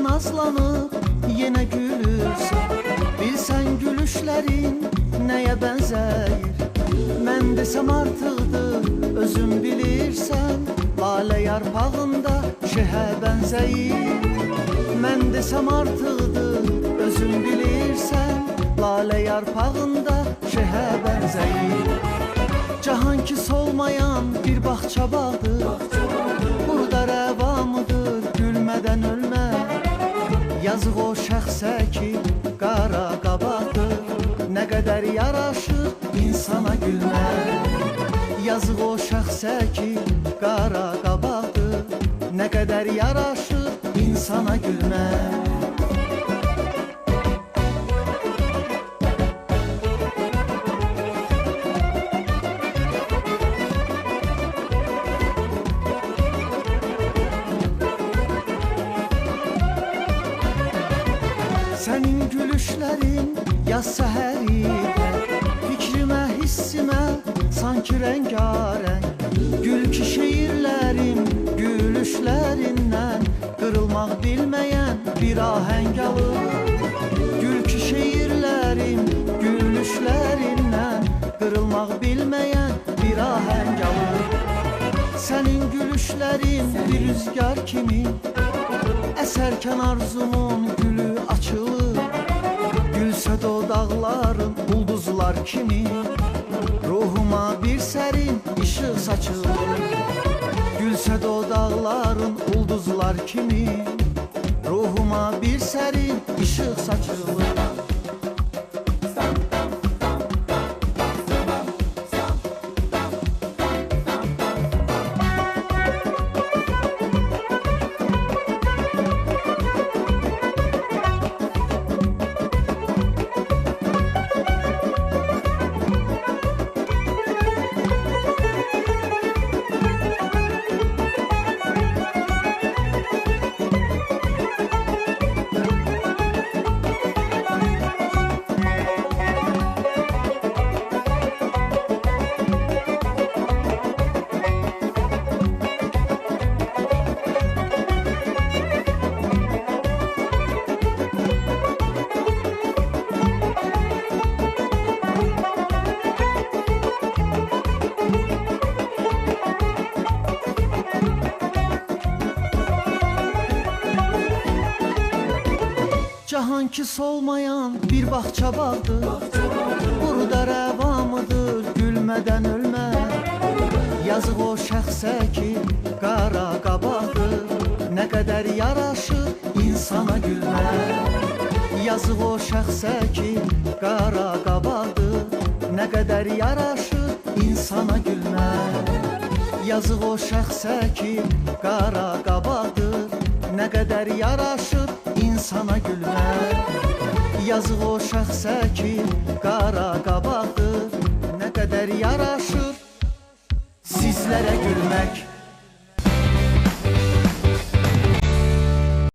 nazlanıp yenə gülürsən. Bilsən gülüşlərin nəyə bənzəyir? Mən desəm artıqdır, özün bilirsən. Lalə yarpağında şehə bənzəyir. Mən desəm artıqdır, özün bilirsən. Lalə yarpağında şehə bənzəyir. Cahan ki solmayan bir bağça bağdır. Burada rəvamıdır gülmədən ölmək. Yazıq o şəxsə ki qara qabaqdır. Nə qədər yaraşır insana gülmək. Yazıq o şəxsə ki qara qabaqdır. Nə qədər yaraşır insana gülmək. Sənin gülüşlərin yaz səhəridə fikrimə, hissimə sanki rəngarəng. Gül ki şeirlərim gülüşlərindən qırılmaq bilməyən bir ahəng alır. Gül ki şeirlərim gülüşlərindən qırılmaq bilməyən bir ahəng alır. Sənin gülüşlərin bir rüzgar kimi əsərkən arzumun gülü açılır. Gülsə dodaqların ulduzlar kimi ruhuma bir sərin işıq saçılır. Gülsə dodaqların ulduzlar kimi ruhuma bir sərin işıq saçılır. Cahan ki solmayan bir bağça bağdır. Burada rəvamıdır gülmədən ölmək. Yazıq o şəxsə ki qara qabaqdır. Nə qədər yaraşır insana gülmək. Yazıq o şəxsə ki qara qabaqdır. Nə qədər yaraşır insana gülmək. Yazıq o şəxsə ki qara qabaqdır. Nə qədər yaraşır insana gülmək. Yazıq o şəxsə ki qara qabaqdır. Nə qədər yaraşır sizlərə gülmək.